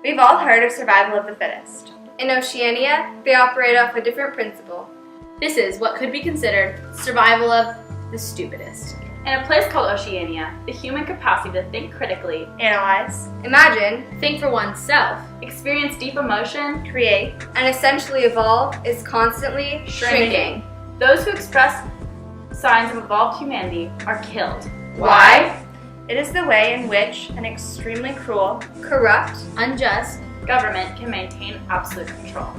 We've all heard of survival of the fittest. In Oceania, they operate off a different principle. This is what could be considered survival of the stupidest. In a place called Oceania, the human capacity to think critically, Analyze, Imagine, Think for oneself, experience deep emotion, create, and essentially evolve is constantly shrinking. Those who express signs of evolved humanity are killed. Why? It is the way in which an extremely cruel, Corrupt, unjust, Government can maintain absolute control.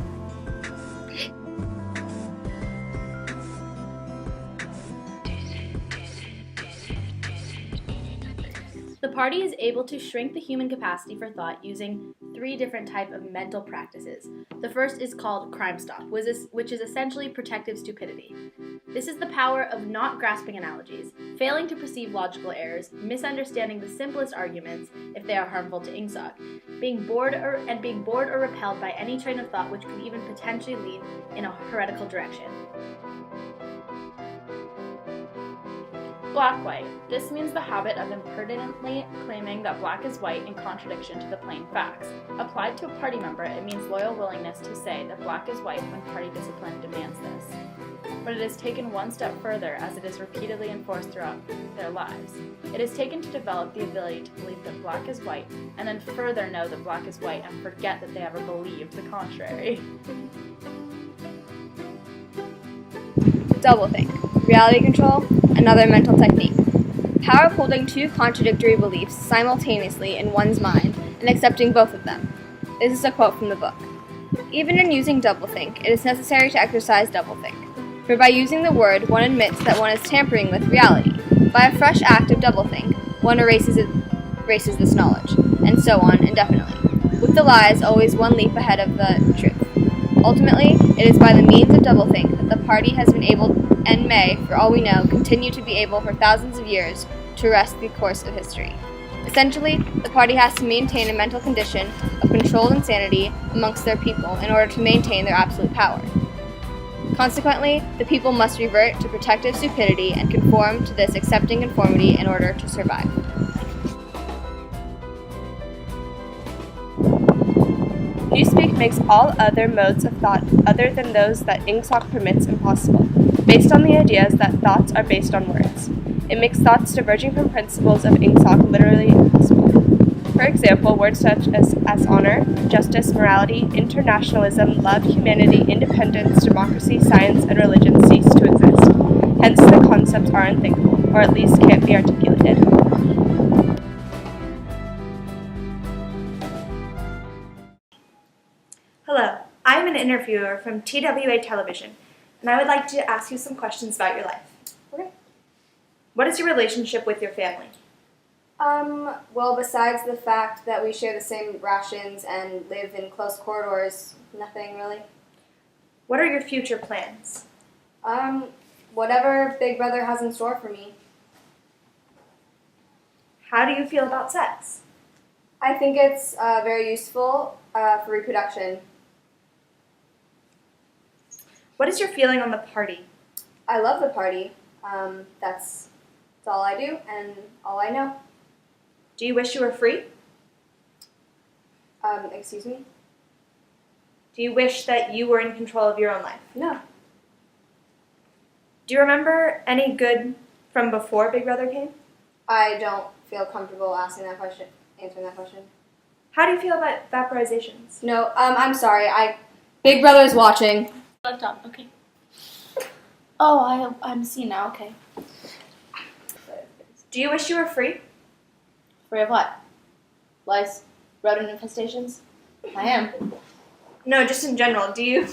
The party is able to shrink the human capacity for thought using 3 different types of mental practices. The first is called crime stop, which is essentially protective stupidity. This is the power of not grasping analogies, failing to perceive logical errors, misunderstanding the simplest arguments if they are harmful to ingsoc, being bored or repelled by any train of thought which could even potentially lead in a heretical direction. Black-white. This means the habit of impertinently claiming that black is white in contradiction to the plain facts. Applied to a party member, it means loyal willingness to say that black is white when party discipline demands this. But it is taken one step further as it is repeatedly enforced throughout their lives. It is taken to develop the ability to believe that black is white, and then further know that black is white and forget that they ever believed the contrary. doublethink, reality control, another mental technique. Power of holding 2 contradictory beliefs simultaneously in one's mind and accepting both of them. This is a quote from the book. Even in using doublethink, it is necessary to exercise doublethink. For by using the word, one admits that one is tampering with reality. By a fresh act of doublethink, one erases this knowledge, and so on indefinitely. With the lies, always one leap ahead of the truth. Ultimately, it is by the means of doublethink that the party has been able, and may, for all we know, continue to be able for thousands of years to arrest the course of history. Essentially, the party has to maintain a mental condition of controlled insanity amongst their people in order to maintain their absolute power. Consequently, the people must revert to protective stupidity and conform to this accepting conformity in order to survive. Newspeak makes all other modes of thought other than those that ingsoc permits impossible, based on the ideas that thoughts are based on words. It makes thoughts diverging from principles of ingsoc literally impossible. For example, words such as honor, justice, morality, internationalism, love, humanity, independence, democracy, science, and religion cease to exist. Hence, the concepts are unthinkable, or at least can't be articulated. Hello, I'm an interviewer from TWA Television, and I would like to ask you some questions about your life. Okay. What is your relationship with your family? Well, besides the fact that we share the same rations and live in close corridors, nothing really. What are your future plans? Whatever Big Brother has in store for me. How do you feel about sex? I think it's very useful for reproduction. What is your feeling on the party? I love the party. That's all I do and all I know. Do you wish you were free? Excuse me? Do you wish that you were in control of your own life? No. Do you remember any good from before Big Brother came? I don't feel comfortable answering that question. How do you feel about vaporizations? No, I'm sorry. Big Brother's watching. Laptop, okay. Oh, I'm seeing now, okay. Do you wish you were free? Free of what? Lice? Rodent infestations? I am. No, just in general. Do you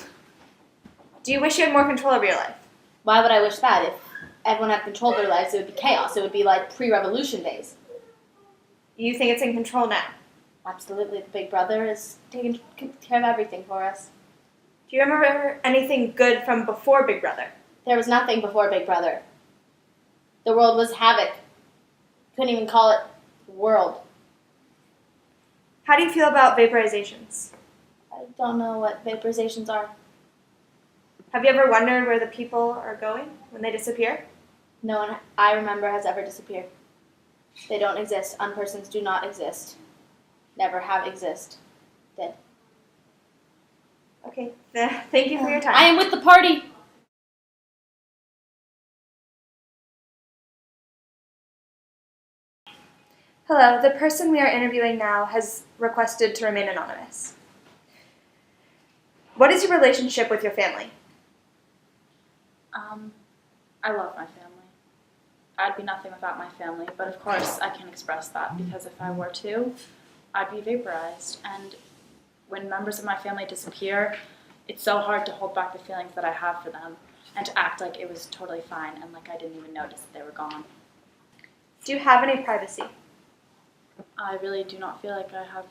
wish you had more control over your life? Why would I wish that? If everyone had controlled their lives, it would be chaos. It would be like pre-revolution days. You think it's in control now? Absolutely. The Big Brother is taking care of everything for us. Do you remember anything good from before Big Brother? There was nothing before Big Brother. The world was havoc. Couldn't even call it world. How do you feel about vaporizations? I don't know what vaporizations are. Have you ever wondered where the people are going when they disappear? No one I remember has ever disappeared. They don't exist. Unpersons do not exist. Never have exist. Dead. Okay, thank you for your time. I am with the party! Hello, the person we are interviewing now has requested to remain anonymous. What is your relationship with your family? I love my family. I'd be nothing without my family, but of course I can't express that because if I were to, I'd be vaporized. And when members of my family disappear, it's so hard to hold back the feelings that I have for them and to act like it was totally fine and like I didn't even notice that they were gone. Do you have any privacy? I really do not feel like I have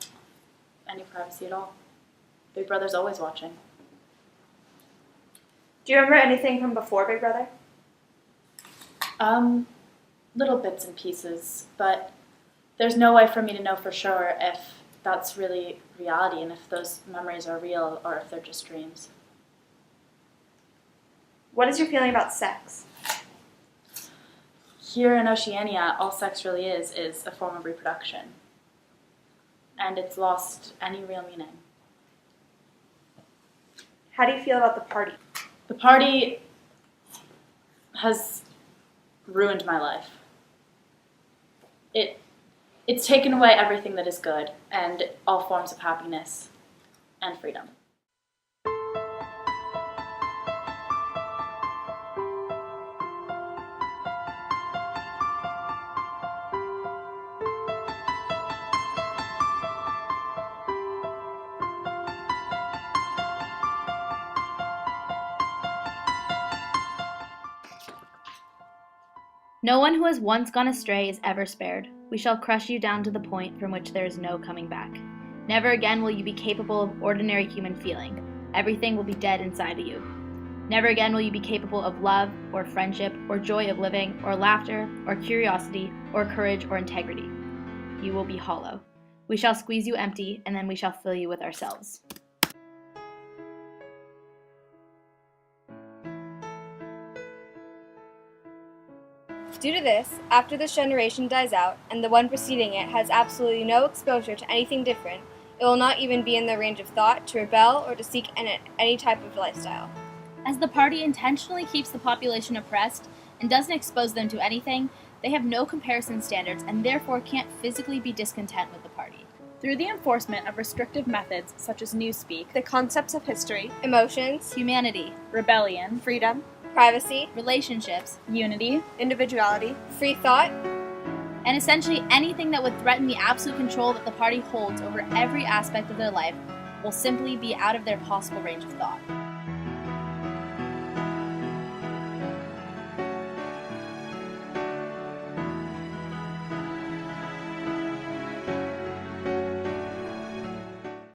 any privacy at all. Big Brother's always watching. Do you remember anything from before Big Brother? Little bits and pieces, but there's no way for me to know for sure if that's really reality and if those memories are real or if they're just dreams. What is your feeling about sex? Here in Oceania, all sex really is a form of reproduction. And it's lost any real meaning. How do you feel about the party? The party has ruined my life. It's taken away everything that is good and all forms of happiness and freedom. No one who has once gone astray is ever spared. We shall crush you down to the point from which there is no coming back. Never again will you be capable of ordinary human feeling. Everything will be dead inside of you. Never again will you be capable of love, or friendship, or joy of living, or laughter, or curiosity, or courage, or integrity. You will be hollow. We shall squeeze you empty, and then we shall fill you with ourselves. Due to this, after this generation dies out, and the one preceding it has absolutely no exposure to anything different, it will not even be in their range of thought to rebel or to seek any type of lifestyle. As the party intentionally keeps the population oppressed and doesn't expose them to anything, they have no comparison standards and therefore can't physically be discontent with the party. Through the enforcement of restrictive methods such as newspeak, The concepts of history, Emotions, Humanity, rebellion, freedom, privacy, relationships, unity, individuality, free thought, and essentially anything that would threaten the absolute control that the party holds over every aspect of their life will simply be out of their possible range of thought.